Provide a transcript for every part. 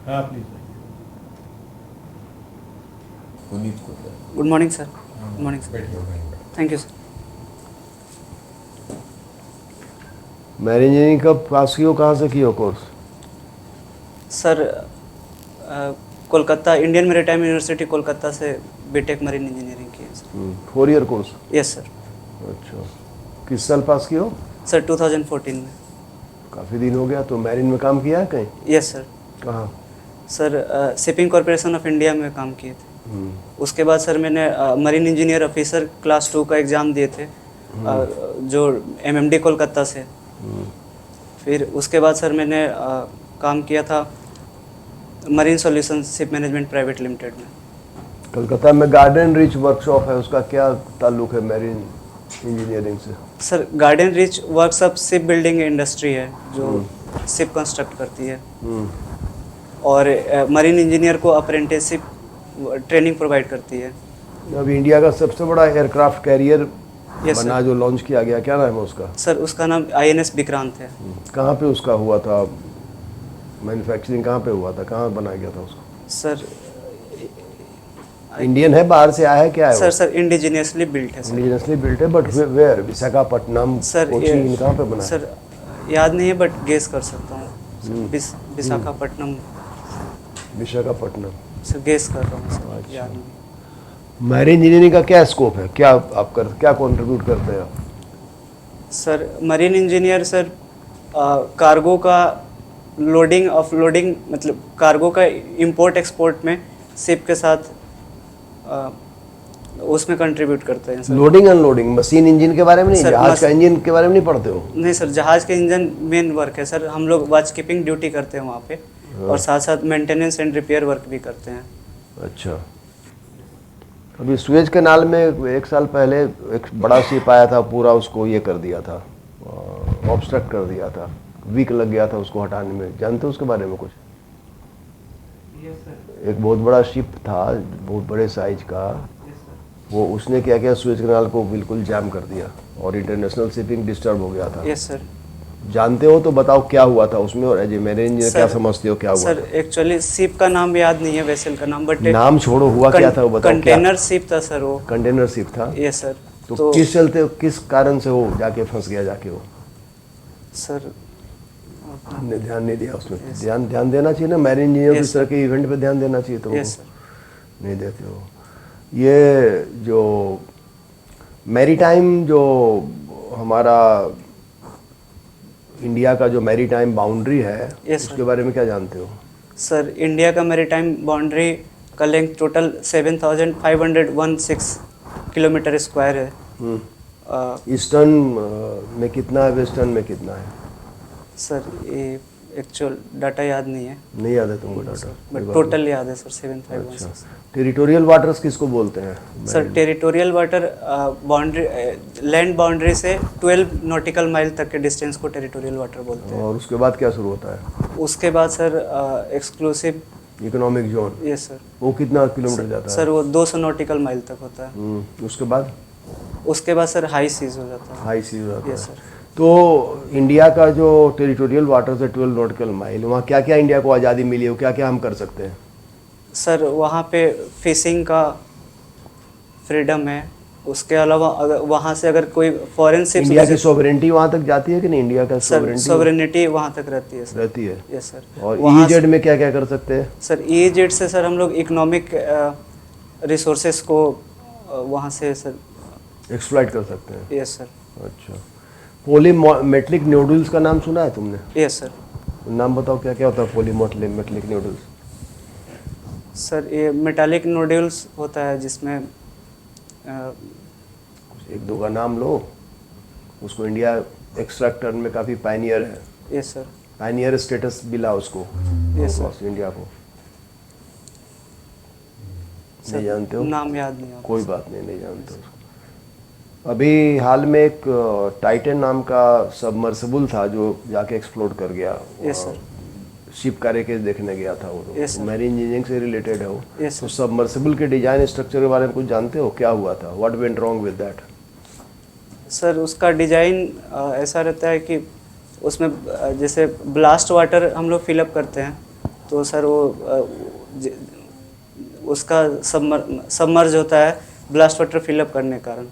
हाँ प्लीज। पुनीत को good morning sir. Good morning sir. Thank you sir. Marine engineering कब पास की हो, कहाँ से की हो course? Sir Kolkata Indian maritime university Kolkata से बीटेक मरीन इंजीनियरिंग की है sir. 4 year course? Yes sir. अच्छा, किस साल पास की हो? सर 2014 में। काफ़ी दिन हो गया। तो मैरिन में काम किया है कहीं? Yes sir. कहाँ? Sir shipping corporation of India में काम किए थे। उसके बाद सर मैंने मरीन इंजीनियर ऑफिसर क्लास 2 का एग्ज़ाम दिए थे जो एमएमडी कोलकाता से। फिर उसके बाद सर मैंने काम किया था marine solution ship management private limited में। कलकत्ता में गार्डन रिच वर्कशॉप है, उसका क्या ताल्लुक है मैरिन इंजीनियरिंग से? Sir garden rich workshop ship building industry है जो शिप कंस्ट्रक्ट करती है और मरीन इंजीनियर को अप्रेंटिसशिप ट्रेनिंग प्रोवाइड करती है। अभी इंडिया का सबसे बड़ा एयरक्राफ्ट कैरियर Yes, बना sir. जो लॉन्च किया गया, क्या नाम है उसका? सर उसका नाम INS विक्रांत है। कहाँ पे उसका हुआ था मैन्युफैक्चरिंग, कहाँ पे हुआ था, कहाँ बनाया गया था उसको? सर इंडियन है, बाहर से आया है, क्या है सर सर इंडिजिनियसली बिल्ट है सर। इंडिजिनसली बिल्ट है, but where? Visakhapatnam, sir Cochin, कहाँ पे बना है? सर याद नहीं है बट गेस कर सकता हूँ। विशाखापट्टनम। विशाखापट्टनम। सर गेस कर रहा हूँ सर, याद नहीं। मैरिन इंजीनियरिंग का क्या स्कोप है, क्या आप क्या कंट्रीब्यूट करते हैं आप? Sir marine engineer sir cargo का लोडिंग ऑफलोडिंग मतलब कार्गो का इंपोर्ट एक्सपोर्ट में शिप के साथ उसमें कंट्रीब्यूट करते हैं sir. Loading unloading, machine engine के बारे में नहीं, सर, जहाज का इंजन के बारे में नहीं पढ़ते हो? नहीं सर, जहाज के इंजन मेन वर्क है सर। हम लोग वॉच कीपिंग ड्यूटी करते हैं वहाँ पे और साथ साथ मेंटेनेंस एंड रिपेयर वर्क भी करते हैं। अच्छा। अभी सुएज कैनाल में 1 साल पहले एक बड़ा शिप आया था, पूरा उसको ये कर दिया था, ऑब्स्ट्रक्ट कर दिया था, वीक लग गया था उसको हटाने में। जानते हो उसके बारे में कुछ? एक बहुत बड़ा शिप था, बहुत बड़े साइज का, वो उसने क्या किया, सुएज कैनाल को बिल्कुल जाम कर दिया और इंटरनेशनल शिपिंग डिस्टर्ब हो गया था। Yes sir. जानते हो तो बताओ क्या हुआ था उसमें, और एज ए मैरिन इंजीनियर क्या समझते हो क्या हुआ सर? एक्चुअली शिप का नाम याद नहीं है, वेसल का नाम, बट नाम छोड़ो, हुआ क्या था वो बताओ। कंटेनर शिप था सर वो। कंटेनर शिप था? Yes sir. तो किस चलते, किस कारण से वो जाके फंस गया जाके वो? सर ने ध्यान नहीं दिया उसमें। ध्यान देना चाहिए ना, मैरिन इंजीनियर इस तरह के इवेंट पे ध्यान देना चाहिए तुमको। नहीं देते हो। ये जो मैरीटाइम, जो हमारा इंडिया का जो मैरीटाइम बाउंड्री है, उसके बारे में क्या जानते हो? सर इंडिया का मैरीटाइम बाउंड्री का लेंथ टोटल 7516 किलोमीटर स्क्वायर है। ईस्टर्न में कितना है, वेस्टर्न में कितना है? सर ये एक्चुअल डाटा याद नहीं है। नहीं याद है तुमको डाटा? बट टोटल याद है सर 7516। टेरिटोरियल वाटर्स किसको बोलते हैं? Sir territorial water boundary, land boundary से 12 नॉटिकल माइल तक के डिस्टेंस को टेरिटोरियल वाटर बोलते हैं। और उसके बाद क्या शुरू होता है? उसके बाद sir exclusive economic zone. Yes sir. वो कितना किलोमीटर जाता है? सर वो 200 नॉटिकल माइल तक होता है। उसके बाद? उसके बाद सर हाई सीज हो जाता है। हाई सीज हो जाता है। Yes sir. तो इंडिया का जो टेरिटोरियल वाटर से 12 नॉटिकल माइल, वहाँ क्या क्या इंडिया को आज़ादी मिली है, क्या क्या हम कर सकते हैं? सर वहाँ पे फिशिंग का फ्रीडम है। उसके अलावा अगर वहाँ से अगर कोई फॉरेन शिप, इंडिया की सोवरेनिटी वहाँ तक जाती है कि नहीं? इंडिया का सोवरेनिटी वहाँ तक रहती है सर। रहती है। Yes sir. और ईजेड में क्या क्या कर सकते हैं? सर ईजेड से सर हम लोग इकोनॉमिक रिसोर्सेज को वहाँ से सर एक्सप्लॉइट कर सकते हैं। Yes sir. अच्छा। पॉलीमेट्रिक नूडल्स का नाम सुना है तुमने? Yes sir. नाम बताओ क्या क्या होता है पॉलीमेट्रिक नूडल्स? सर ये मेटालिक नूडल्स होता है जिसमें एक दो का नाम लो। उसको इंडिया एक्सट्रैक्टर में काफ़ी पायनियर है। Yes sir. पायनियर स्टेटस मिला उसको। Yes sir. इंडिया को नहीं जानते हो? नाम याद नहीं आता। कोई बात नहीं, नहीं जानते उसको। अभी हाल में एक टाइटन नाम का सबमर्सिबल था जो जाके एक्सप्लोर कर गया। Yes sir. शिप कैरेज देखने गया था वो। Yes, मैरीन इंजीनियरिंग से रिलेटेड है वो। Yes, तो सबमर्सिबल के डिजाइन स्ट्रक्चर के बारे में कुछ जानते हो? क्या हुआ था? What went wrong with that? Sir उसका डिजाइन ऐसा रहता है कि उसमें जैसे ब्लास्ट वाटर हम लोग फिलअप करते हैं तो सर वो उसका सबमर्ज होता है ब्लास्ट वाटर फिलअप करने के कारण।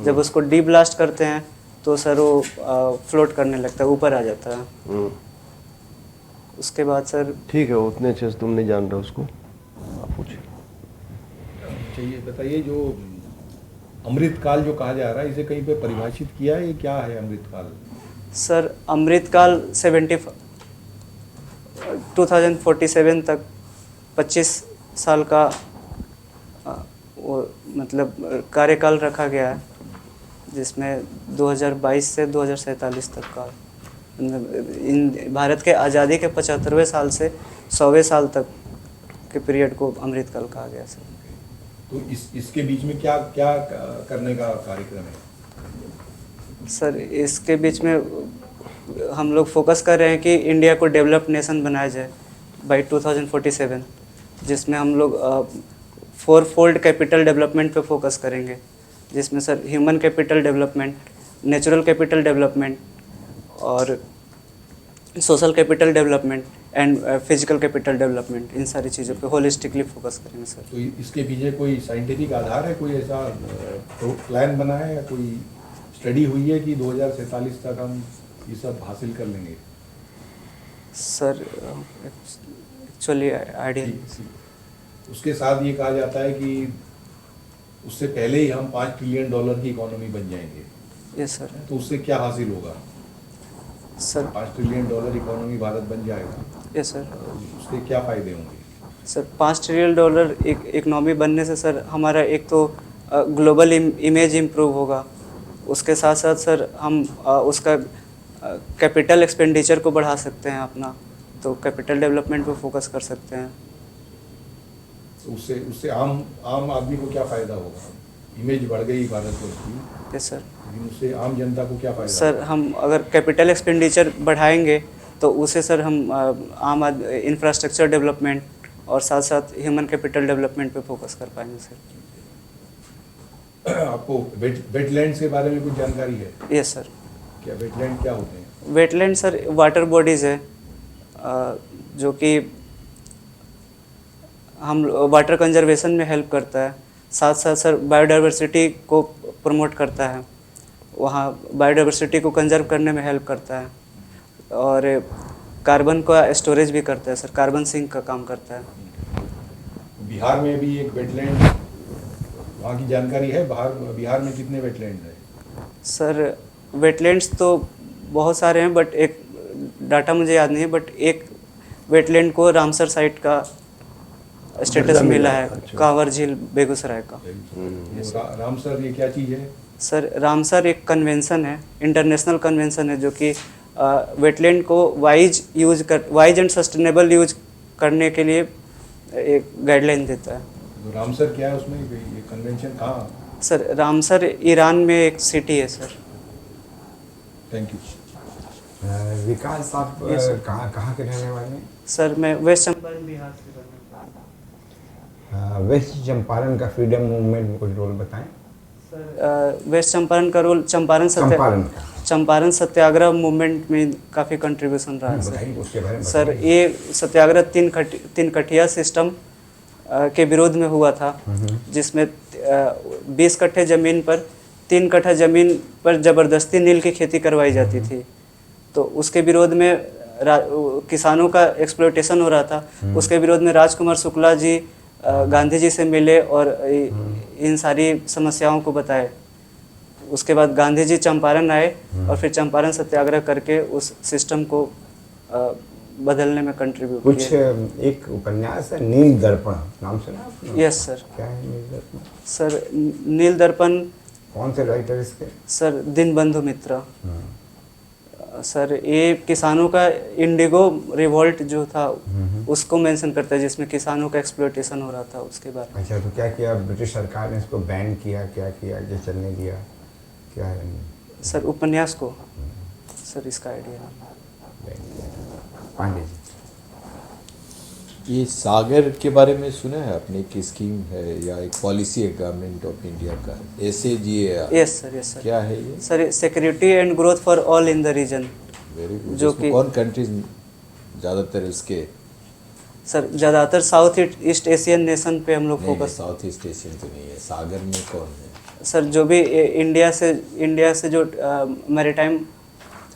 जब उसको डी ब्लास्ट करते हैं तो सर वो फ्लोट करने लगता है, ऊपर आ जाता है। उसके बाद सर ठीक है, उतने अच्छे से तुम नहीं जान रहे उसको, आप पूछिए। चाहिए बताइए, जो अमृतकाल जो कहा जा रहा है, इसे कहीं पे परिभाषित किया है, ये क्या है अमृतकाल? सर अमृतकाल 2047 तक 25 साल का वो मतलब कार्यकाल रखा गया है, जिसमें 2022 से 2047 तक का इन भारत के आज़ादी के 75वें साल से 100वें साल तक के पीरियड को अमृतकाल कहा गया सर। तो इसके बीच में क्या क्या करने का कार्यक्रम है? सर इसके बीच में हम लोग फोकस कर रहे हैं कि इंडिया को डेवलप्ड नेशन बनाया जाए बाई 2047, जिसमें हम लोग 4 फोल्ड कैपिटल डेवलपमेंट पे फोकस करेंगे, जिसमें sir human capital development, natural capital development और social capital development and physical capital development, इन सारी चीज़ों पे होलिस्टिकली फोकस करेंगे सर। तो इसके पीछे कोई साइंटिफिक आधार है, कोई ऐसा प्लान बना है या कोई स्टडी हुई है कि 2047 तक हम ये सब हासिल कर लेंगे? Sir actually idea. उसके साथ ये कहा जाता है कि उससे पहले ही हम $5 ट्रिलियन की इकोनॉमी बन जाएंगे। Yes sir. तो उससे क्या हासिल होगा? सर $5 ट्रिलियन इकोनॉमी भारत बन जाएगा, यस सर। उसके क्या फ़ायदे होंगे? सर $5 ट्रिलियन इकनॉमी बनने से सर हमारा एक तो ग्लोबल इमेज इम्प्रूव होगा, उसके साथ साथ सर हम उसका कैपिटल एक्सपेंडिचर को बढ़ा सकते हैं अपना, तो कैपिटल डेवलपमेंट पे फोकस कर सकते हैं। तो उससे आम आदमी को क्या फ़ायदा होगा? इमेज बढ़ गई भारतवर्ष की, यस सर। लेकिन उससे आम जनता को क्या फ़ायदा सर हम अगर कैपिटल एक्सपेंडिचर बढ़ाएंगे तो उसे सर हम आम इंफ्रास्ट्रक्चर डेवलपमेंट और साथ साथ ह्यूमन कैपिटल डेवलपमेंट पे फोकस कर पाएंगे सर। आपको वेटलैंड्स के बारे में कुछ जानकारी है? Yes sir. क्या वेटलैंड क्या होते हैं? वेटलैंड सर वाटर बॉडीज़ है जो कि हम वाटर कंजर्वेशन में हेल्प करता है, साथ साथ सर बायोडाइवर्सिटी को प्रमोट करता है, वहाँ बायोडाइवर्सिटी को कंजर्व करने में हेल्प करता है और कार्बन का स्टोरेज भी करता है सर, कार्बन सिंक का काम करता है। बिहार में भी एक वेटलैंड, वहाँ की जानकारी है? बिहार में कितने वेटलैंड है? सर वेटलैंड्स तो बहुत सारे हैं, बट एक डाटा मुझे याद नहीं है, बट एक वेटलैंड को रामसर साइट का स्टेटस मिला है, कांवर झील बेगूसराय का। रामसर ये क्या चीज़ है? सर रामसर एक कन्वेंशन है, इंटरनेशनल कन्वेंशन है, जो कि वेटलैंड को वाइज एंड सस्टेनेबल यूज करने के लिए एक गाइडलाइन देता है। तो रामसर क्या है उसमें, ये कन्वेंशन कहाँ? सर रामसर ईरान में एक सिटी है सर। Thank you. विकास आप कहाँ के रहने वाले हैं? सर मैं वेस्ट चंपारण बिहार से रहने वाला हूँ। वेस्ट चंपारण का फ्रीडम मूवमेंट में कुछ रोल बताएं। सर वेस्ट चंपारण का रोल चंपारण सत्याग्रह मूवमेंट में काफ़ी कंट्रीब्यूशन रहा है बताइए उसके बारे में। सर ये सत्याग्रह तीन कठिया सिस्टम के विरोध में हुआ था, जिसमें 20 कट्ठे ज़मीन पर 3 कट्ठा ज़मीन पर ज़बरदस्ती नील की खेती करवाई जाती थी। तो उसके विरोध में किसानों का एक्सप्लॉयटेशन हो रहा था। उसके विरोध में राजकुमार शुक्ला जी गांधी जी से मिले और इन सारी समस्याओं को बताए। उसके बाद गांधी जी चंपारण आए और फिर चंपारण सत्याग्रह करके उस सिस्टम को बदलने में कंट्रीब्यूट कुछ एक उपन्यास है नील दर्पण, नाम सुना आपने? Yes sir. क्या है नील दर्पण? सर नील दर्पण कौन से राइटर इसके? सर दीनबंधु मित्रा। सर ये किसानों का इंडिगो रिवोल्ट जो था उसको मेंशन करता है, जिसमें किसानों का एक्सप्लॉयटेशन हो रहा था उसके बारे में। अच्छा, तो क्या किया ब्रिटिश सरकार ने इसको बैन किया, क्या किया, ये चलने दिया, क्या है? सर उपन्यास को सर इसका आइडिया पांडे जी। ये सागर के बारे में सुना है आपने कि स्कीम है या एक पॉलिसी है गवर्नमेंट ऑफ इंडिया का, SAGAR? Yes sir. क्या है ये? Sir security and growth for all in the region. Very good. जो कि कौन कंट्रीज ज़्यादातर इसके सर ज़्यादातर साउथ ईस्ट एशियन नेशन पे हम लोग नहीं, फोकस। साउथ ईस्ट एशियन तो नहीं है, सागर में कौन है? सर जो भी इंडिया से जो मैरीटाइम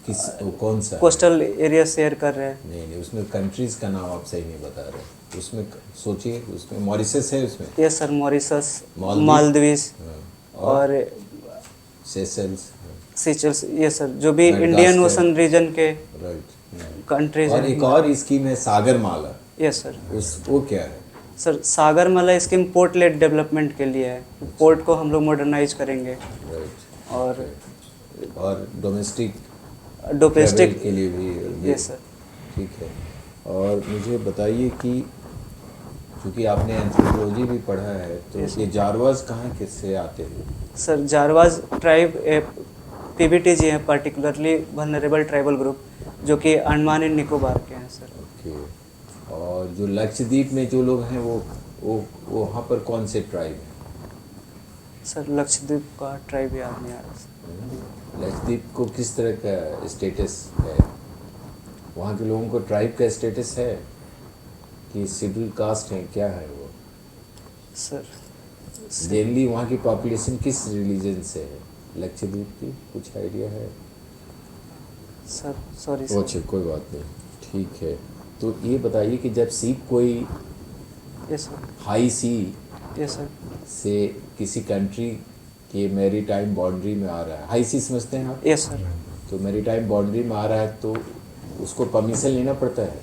किस वो कौन सा है? कोस्टल एरिया शेयर कर रहे हैं। नहीं नहीं, उसमें कंट्रीज का नाम आप सही नहीं बता रहे। उसमें सोचिए, उसमें मॉरिशस है, उसमें yes sir, Mauritius, Maldives, Maldives हाँ, और सेशल्स, सीचल्स, ये सर जो भी मेडागास्कर। इंडियन ओशन रीजन के राइट। कंट्रीज और एक और स्कीम है सागरमाला, यस सर। वो क्या है? Sir Sagarmala scheme port lead development के लिए है। पोर्ट को हम लोग मॉडर्नाइज करेंगे राइट। और डोमेस्टिक डोमेस्टिक के लिए भी यस सर। ठीक है। और मुझे बताइए कि क्योंकि आपने एंथ्रोपोलॉजी भी पढ़ा है, तो ये जारवाज कहाँ किससे आते हैं? सर जारवाज ट्राइब पीबीटीजी हैं, पर्टिकुलरली वल्नरेबल ट्राइबल ग्रुप, जो कि अंडमान एंड निकोबार के हैं सर। ओके। और जो लक्षद्वीप में जो लोग हैं वो वहाँ पर कौन से ट्राइब हैं? सर लक्षद्वीप का ट्राइब याद नहीं आ रहा सर। लक्षद्वीप को किस तरह का स्टेटस है? वहाँ के लोगों को ट्राइब का स्टेटस है कि शेड्यूल कास्ट है, क्या है वो? सर जनरली वहाँ की पॉपुलेशन किस रिलीजन से है लक्षद्वीप की, कुछ आइडिया है? सर सॉरी अच्छा, सर। कोई बात नहीं, ठीक है। तो ये बताइए कि जब शिप कोई यस सर। हाई सी यस सर। से किसी कंट्री के मैरीटाइम बाउंड्री में आ रहा है, हाई सी समझते हैं आप? Yes sir. तो मैरीटाइम बाउंड्री में आ रहा है तो उसको परमिशन लेना पड़ता है।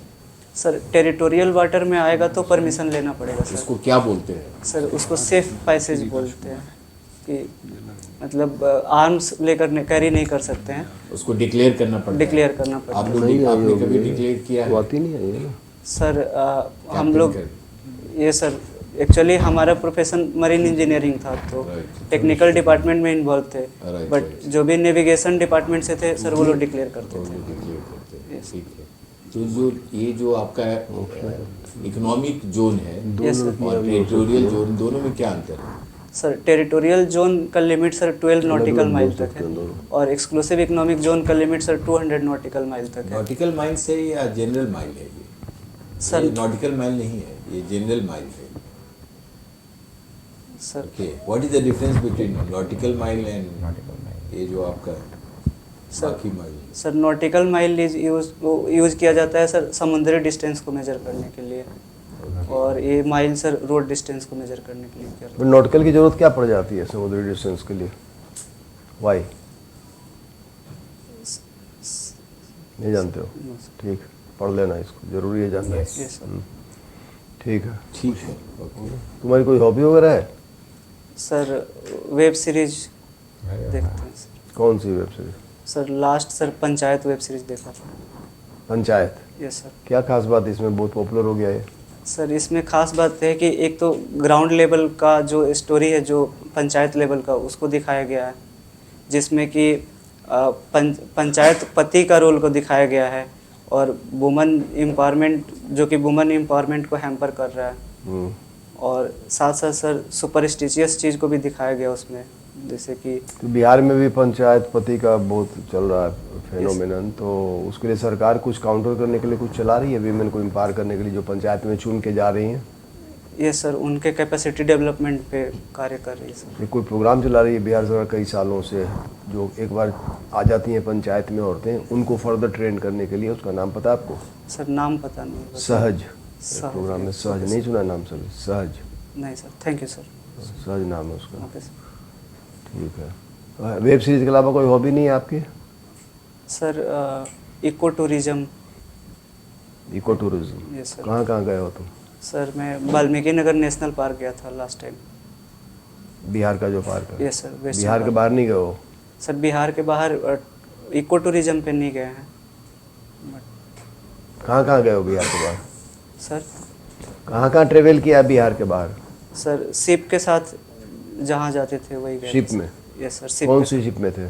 सर टेरिटोरियल वाटर में आएगा तो परमिशन लेना पड़ेगा सर। उसको क्या बोलते हैं? सर उसको सेफ पैसेज बोलते हैं कि मतलब आर्म्स लेकर कैरी नहीं कर सकते हैं, उसको डिक्लेयर करना पड़ता है। डिक्लेयर करना आप पड़ता है। लोग आपने कभी डिक्लेयर किया है? बात ही नहीं आई है ना। सर हम कैप्टन लोग कर- ये सर एक्चुअली हमारा प्रोफेशन मरीन इंजीनियरिंग था, तो Right. टेक्निकल डिपार्टमेंट में इन्वॉल्व थे, Right, बट right. जो भी नेविगेशन डिपार्टमेंट से थे सर वो लोग डिक्लेयर करते तो थे। वो डिक्लेयर करते हैं, Yes. ठीक है। तो ये जो आपका इकोनॉमिक जोन है Yes, sir. और टेरिटोरियल जोन, दोनों में क्या अंतर है? सर टेरिटोरियल जोन का लिमिट सर 12 नॉटिकल माइल तक है और एक्सक्लूसिव इकोनॉमिक जोन का लिमिट सर 200 नॉटिकल माइल तक है। नॉटिकल माइल से या जनरल माइल है ये? सर- ये नॉटिकल माइल नहीं है, ये जनरल माइल है। Sir okay, what is the difference between nautical mile and nautical mile. ये जो आपका सर- बाकी mile? Sir nautical mile use किया जाता है सर समुद्री डिस्टेंस को मेजर करने के लिए, और ये माइल सर रोड डिस्टेंस को मेजर करने के लिए किया जाता फिर नॉटिकल की जरूरत क्या पड़ जाती है समुद्री डिस्टेंस के लिए? वाई नहीं जानते हो? है। ठीक, पढ़ लेना इसको, जरूरी है जानना। Yes. Yes, sir. ठीक है। ठीक है, ओके। तुम्हारी कोई हॉबी वगैरह है? सर वेब सीरीज अरे देखते वाह। हैं सर। कौन सी web series? Sir last sir Panchayat web series देखा था। पंचायत? Yes sir. क्या खास बात है इसमें, बहुत पॉपुलर हो गया है? सर इसमें खास बात है कि एक तो ग्राउंड लेवल का जो स्टोरी है, जो पंचायत लेवल का, उसको दिखाया गया है, जिसमें कि पंचायत पति का रोल को दिखाया गया है और वुमन एम्पावरमेंट, जो कि वुमन एम्पावरमेंट को हैम्पर कर रहा है, हम्म। और साथ साथ सर सुपरस्टिशियस चीज़ को भी दिखाया गया उसमें, जैसे कि तो बिहार में भी पंचायत पति का बहुत चल रहा है फेनोमेनन, तो उसके लिए सरकार कुछ काउंटर करने के लिए कुछ चला रही है वीमेन को एम्पावर करने के लिए, जो पंचायत में चुन के जा रही हैं? ये सर उनके कैपेसिटी डेवलपमेंट पे कार्य कर रही है सर। ये कोई प्रोग्राम चला रही है बिहार सरकार कई सालों से, जो एक बार आ जाती हैं पंचायत में औरतें, उनको फर्दर ट्रेन करने के लिए? उसका नाम पता है आपको? सर नाम पता नहीं बस। सहज सहज। प्रोग्राम में, सहज नहीं सुना नाम? सर सहज, नहीं सर, थैंक यू सर। सहज नाम है उसका। Okay sir. ठीक है। वेब सीरीज के अलावा कोई हॉबी नहीं है आपकी? Sir eco tourism. Eco tourism? Yes sir. कहाँ कहाँ गए हो तुम? सर मैं वाल्मीकि नगर नेशनल पार्क गया था लास्ट टाइम। बिहार का जो पार्क है? यस सर, वेस्ट बिहार के बंगाल। बाहर नहीं गए हो? सर बिहार के बाहर इको टूरिज्म पे नहीं गए हैं। कहाँ कहाँ गए हो बिहार के बाहर? सर कहाँ कहाँ ट्रेवल किया है बिहार के बाहर? सर शिप के साथ जहाँ जाते थे वही गए। शिप थे, में? सर। यस सर, शिप कौन पे। सी शिप में थे?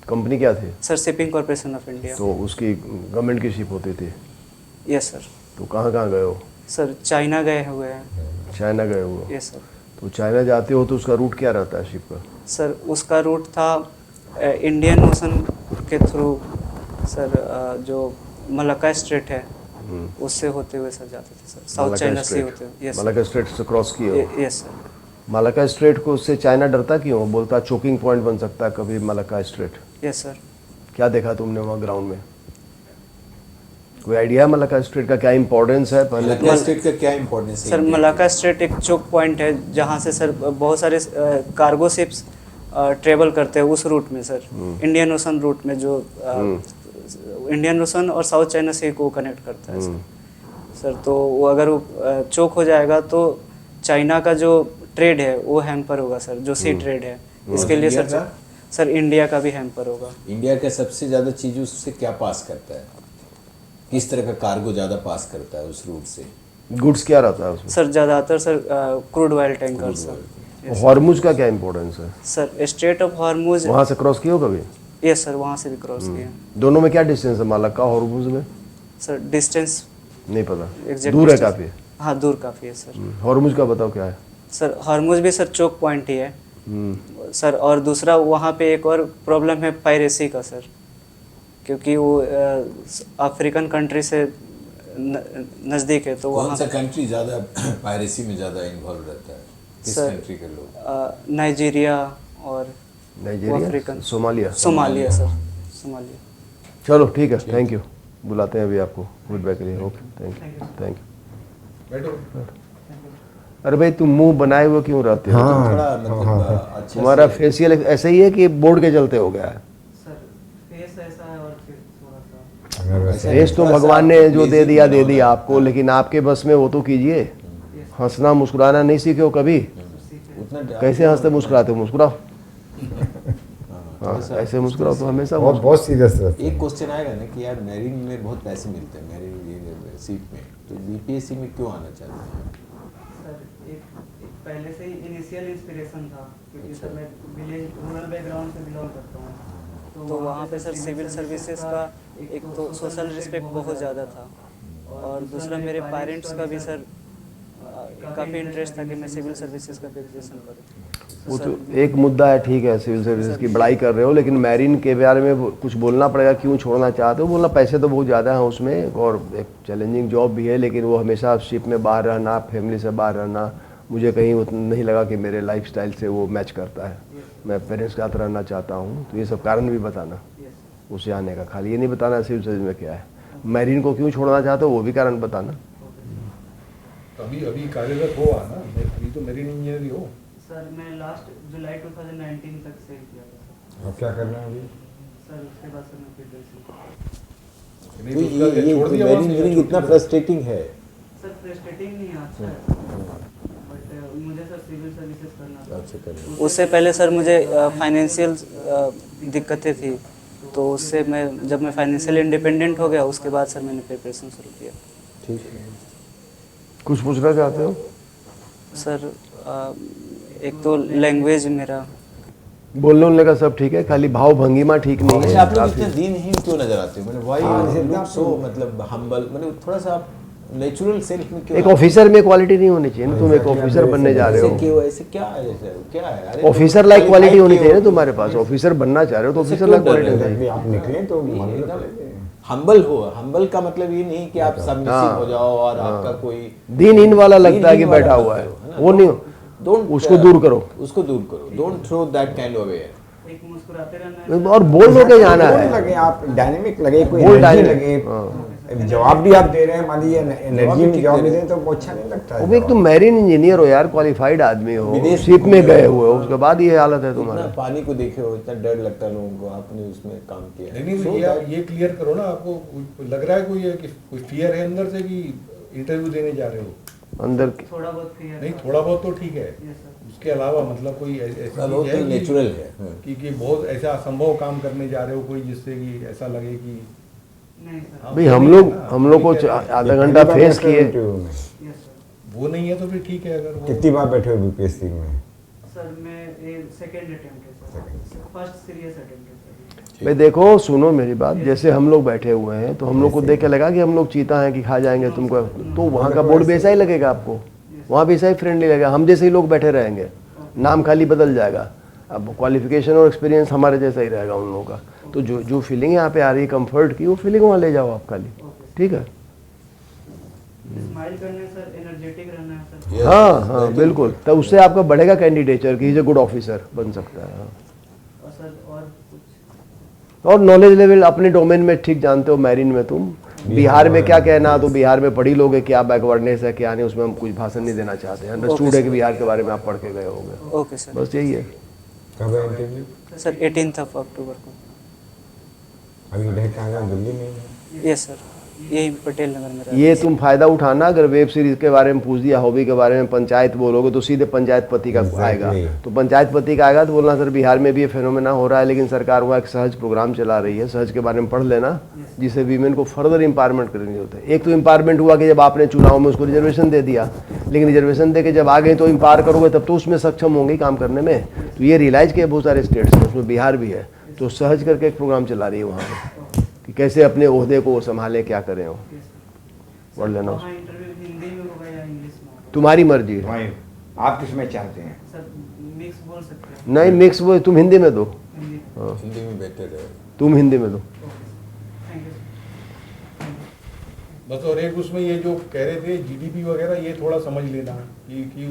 कंपनी क्या थी? Sir shipping corporation of India. तो उसकी गवर्नमेंट की शिप होती थी? Yes sir. तो कहाँ कहाँ गए हो? सर चाइना गए हुए हैं। चाइना गए हो? Yes sir. तो चाइना जाते हो तो उसका रूट क्या रहता है शिप का? सर उसका रूट था इंडियन ओशन के थ्रू सर, जो मलक्का स्ट्रेट है उससे होते हुए सर जाते थे सर, साउथ चाइना सी होते हुए। यस मलाका स्ट्रेट से क्रॉस किए हो? Yes sir. मलाका स्ट्रेट को उससे चाइना डरता क्यों? बोलता चोकिंग पॉइंट बन सकता है कभी मलाका स्ट्रेट। Yes sir. क्या देखा तुमने वहाँ ग्राउंड में? कोई आइडिया है मलाका स्ट्रेट का क्या इंपॉर्टेंस है? पहले मलाका स्ट्रेट का क्या इम्पोर्टेंस है सर मलाका स्ट्रेट एक चोक पॉइंट है जहाँ से सर बहुत सारे कार्गो शिप्स ट्रेवल करते हैं उस रूट में सर, इंडियन ओशन रूट में, जो इंडियन ओशन और साउथ चाइना सी को कनेक्ट करता है सर। तो वो अगर वो चोक हो जाएगा तो चाइना का जो ट्रेड है वो हैम्पर होगा सर, जो सी ट्रेड है। इसके लिए इंडिया सर का? सर इंडिया का भी हैम्पर होगा। इंडिया का सबसे ज़्यादा चीज़ उससे क्या पास करता है? किस तरह का कार्गो ज़्यादा पास करता है उस रूट से? गुड्स क्या रहता है उसमें? सर ज़्यादातर sir crude oil tanker sir. Hormuz का क्या इंपॉर्टेंस है? सर स्ट्रेट ऑफ हॉर्मुज, वहाँ से क्रॉस किए हो कभी? यस सर, वहाँ से भी क्रॉस किया। दोनों में क्या डिस्टेंस है मलाका और हॉर्मुज में? सर डिस्टेंस नहीं पता, एग्जैक्ट दूर है काफ़ी। हाँ दूर काफ़ी है सर। हॉर्मुज का बताओ क्या है? सर हॉर्मुज भी सर चोक पॉइंट ही है सर। और दूसरा वहाँ पे एक और प्रॉब्लम है पायरेसी का सर, क्योंकि वो अफ्रीकन कंट्री से नज़दीक है, तो कौन वहाँ सा कंट्री ज़्यादा पायरेसी में ज़्यादा इन्वॉल्व रहता है? किस सर, कंट्री के लोग? नाइजीरिया और Nigeria, African, Somalia. Somalia sir, Somalia. चलो ठीक है, थैंक यू। बुलाते हैं अभी आपको फीडबैक के लिए। Okay, thank you. बैठो। अरे भाई तुम मुंह बनाए हुए क्यों रहते हो? हाँ। थोड़ा मतलब अच्छा तुम्हारा से- फेशियल ऐसे ही है कि बोर्ड के चलते हो गया है? सर फेस ऐसा है और फिर थोड़ा सा अगर वैसे फेस तो थोड़ा सा भगवान ने जो busy दे दिया बना दे होगा। दिया आपको, लेकिन आपके बस में वो तो कीजिए। हंसना मुस्कुराना नहीं सीखे हो कभी? उतना कैसे हंसते मुस्कुराते हो? मुस्कुराओ। हाँ, ऐसे मुस्कुराओ तो हमेशा बहुत बहुत सीरियस रहते एक क्वेश्चन आएगा ना कि यार मैरिन में बहुत पैसे मिलते हैं, मैरिन ये सीट में, तो बीपीएससी में क्यों आना चाहते हैं? सर एक पहले से ही इनिशियल इंस्पिरेशन था, क्योंकि सर मैं विलेज रूरल बैकग्राउंड से बिलोंग करता हूँ, तो वहाँ पे सर सिविल सर्विसेज का एक तो सोशल रिस्पेक्ट बहुत ज़्यादा था, और दूसरा मेरे पेरेंट्स का भी सर काफ़ी इंटरेस्ट था कि मैं सिविल सर्विसेज का प्रिपरेशन करूँ। वो तो एक मुद्दा है, ठीक है, सिविल सर्विसेज की बड़ाई कर रहे हो, लेकिन मैरिन के बारे में कुछ बोलना पड़ेगा। क्यों छोड़ना चाहते हो? बोलना पैसे तो बहुत ज़्यादा हैं उसमें और एक चैलेंजिंग जॉब भी है, लेकिन वो हमेशा शिप में बाहर रहना, फैमिली से बाहर रहना, मुझे कहीं उतना नहीं लगा कि मेरे लाइफस्टाइल से वो मैच करता है। मैं पेरेंट्स के साथ रहना चाहता हूँ। तो ये सब कारण भी बताना उसे आने का, खाली ये नहीं बताना सिविल सर्विस में क्या है। मैरिन को क्यों छोड़ना चाहते हो वो भी कारण बताना। अभी अभी कार्यरत हो ना, अभी तो मेरीन इंजीनियर ही हो। सर मैं लास्ट जुलाई 2019 तक सेल किया था अब क्या करना है अभी? सर। उसके बाद सर मैं फिर नहीं तो तो उसका ये छोड़ दिया मैरिन वहाँ से, इंजीनियरिंग छोड़ इतना दिया। फ्रस्ट्रेटिंग है? सर फ्रस्ट्रेटिंग नहीं है, अच्छा है, बट मुझे सर सिविल सर्विसेज करना था। अच्छा करना। उससे पहले सर मुझे फाइनेंशियल दिक्कतें थी, तो उससे मैं जब मैं फाइनेंशियल इंडिपेंडेंट हो गया उसके बाद सर मैंने प्रिपरेशन शुरू किया। ठीक है। कुछ पूछना चाहते हो? सर एक तो लैंग्वेज मेरा, बोलने उलने का सब ठीक है, खाली भाव भंगिमा ठीक नहीं अच्छा, है। आप लोग काफी इतने दीनहीन क्यों नजर आते हो? मतलब व्हाई हाँ, लुक सो मतलब हम्बल, मतलब थोड़ा सा आप नेचुरल सेल्फ में क्यों एक आते हो? ऑफिसर में क्वालिटी नहीं होनी चाहिए ना? तुम एक ऑफिसर बनने जा रहे ऐसे हो, क्यों? ऐसे क्या है? ऐसे क्या है? अरे ऑफिसर तुम लाइक क्वालिटी qualified होनी क्यों चाहिए ना हो? तुम्हारे पास। ऑफिसर बनना चाह रहे हो तो ऐसे ऑफिसर क्यों लाइक डर क्वालिटी रहे होनी हो? चाहिए। आप निकले तो मालूम पड़ेगा। हम्बल हो। हम्बल का मतलब ये नहीं कि आप सबमिसिव हो जाओ और आपका कोई दीनहीन वाला लगता है कि दीनहीन वाला बैठा हुआ है, लगते हो, ना? वो नहीं। Don't, उसको दूर करो। उसको दूर करो। Don't throw that kind of air. एक मुस्कुराते रहना है और बोल दो के जाना बोल है। लगे, आप डायनेमिक लगे, कोई बोल एनर्जी डायनेमिक, लगे। जवाब भी आप दे रहे हैं, मान लीजिए एनर्जी में जवाब भी दे रहे हैं तो वो अच्छा नहीं लगता है। वो भी एक तुम मैरीन इंजीनियर हो यार, क्वालिफाइड आदमी हो, विदेश शिप में घूमे गए हो। हुए हो, उसके बाद ये हालत है इतना तुम्हारा। पानी को देखे हो, इतना डर लगता है लोगों को, आपने उसमें काम किया। नहीं So नहीं, that- ये क्लियर करो ना। आपको लग रहा है कोई फियर है अंदर से कि इंटरव्यू देने जा रहे हो? अंदर थोड़ा बहुत क्लियर। नहीं, थोड़ा बहुत तो ठीक है, यस सर। उसके अलावा मतलब कोई ऐसी वो चीज़ तो है नेचुरल है। कि बहुत ऐसा असंभव काम करने जा रहे हो कोई, जिससे कि ऐसा लगे कि नहीं सर। हाँ, भाई वो हम नहीं लोग है ना, हम लोग को ठीक है। आधा घंटा पहली बार फेस बैठे हो किए। इंटरव्यू में? Yes sir. वो नहीं है तो फिर ठीक है। अगर वो कितनी बार बैठे हो बीपीएससी में? सर मैं ये सेकंड अटेम्प्ट है सर, फर्स्ट सीरियस अटेम्प्ट है सर। भाई देखो, सुनो मेरी बात, जैसे हम लोग बैठे हुए हैं तो हम लोग को देख के लगा कि हम लोग चीता हैं कि खा जाएंगे तुमको, तो वहाँ का बोर्ड भी ऐसा ही लगेगा आपको, वहाँ भी ऐसा ही फ्रेंडली लगेगा, हम जैसे ही लोग बैठे रहेंगे, नाम खाली बदल जाएगा। अब क्वालिफिकेशन और एक्सपीरियंस हमारे जैसा ही रहेगा उन लोगों का। तो जो जो फीलिंग यहाँ पे आ रही है कंफर्ट की, वो फीलिंग वहाँ ले जाओ आप खाली, ठीक है? स्माइल करना है सर, एनर्जेटिक रहना है सर। Yes, हाँ yes, हाँ that is- बिल्कुल, तब उससे आपका बढ़ेगा कैंडिडेचर कि इज ए गुड ऑफिसर बन सकता है। हाँ। और सर और कुछ और नॉलेज लेवल अपने डोमेन में ठीक जानते हो, मैरीन में तुम बिहार में क्या कहना, तो बिहार में पढ़ी लोगे क्या बैकवर्डनेस है क्या नहीं, उसमें हम कुछ भाषण नहीं देना चाहते हैं। अंडरस्टूड है कि बिहार के बारे में आप पढ़ के गए होंगे, ओके सर। बस यही है। कब है इंटरव्यू? सर 18 अक्टूबर को। अभी रह कहाँ गए? दिल्ली में ही है? यस सर, यही पटेल नगर में रहता ये है। तुम फायदा उठाना, अगर वेब सीरीज के बारे में पूछ दिया, हॉबी के बारे में, पंचायत बोलोगे तो सीधे पंचायत पति का Exactly. आएगा। तो पंचायत पति का आएगा तो बोलना सर बिहार में भी ये फेनोमेना हो रहा है, लेकिन सरकार वहाँ एक सहज प्रोग्राम चला रही है, सहज के बारे में पढ़ लेना, जिससे वीमेन को फर्दर एम्पावरमेंट करनी होता है। एक तो एम्पावरमेंट हुआ कि जब आपने चुनाव में उसको रिजर्वेशन दे दिया, लेकिन रिजर्वेशन दे के जब आ गए तो एम्पावर करोगे तब तो उसमें सक्षम होंगे काम करने में। तो ये रियलाइज किए बहुत सारे स्टेट्स हैं, उसमें बिहार भी है, तो सहज करके एक प्रोग्राम चला रही है वहाँ पे कि कैसे अपने ओहदे को संभाले, क्या करें वो पढ़ लेना। वहाँ इंटरव्यू हिंदी में होगा या इंग्लिश में होगा? तुम्हारी मर्जी है। भाई आप किस में चाहते हैं? सर मिक्स बोल सकते हैं। नहीं मिक्स वो तुम हिंदी में दो, हिंदी। हाँ हिंदी में बेटर है। तुम हिंदी में दो। Thank you. बस। और एक उसमें ये जो कह रहे थे जीडीपी वगैरह, ये थोड़ा समझ लेना कि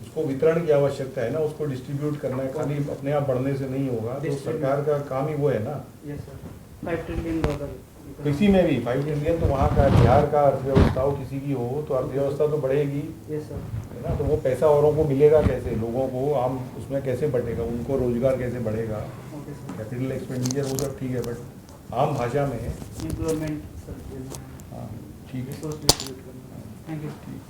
उसको वितरण की आवश्यकता है ना, उसको डिस्ट्रीब्यूट करना है, खाली अपने आप बढ़ने से नहीं होगा। तो सरकार का काम ही वो है ना। Yes sir, $5 trillion. किसी में भी 5 ट्रिलियन तो वहाँ का, बिहार का अर्थव्यवस्था हो, किसी की हो, तो अर्थव्यवस्था तो बढ़ेगी, यस सर। है ना। तो वो पैसा औरों को मिलेगा कैसे, लोगों को आम उसमें कैसे बटेगा, उनको रोजगार कैसे बढ़ेगा, ओके सर। कैपिटल एक्सपेंडिचर वो सब ठीक है, बट आम भाषा में एम्प्लॉयमेंट सर, हाँ ठीक है। रिसोर्स डिस्ट्रीब्यूट करना। Thank you. ठीक।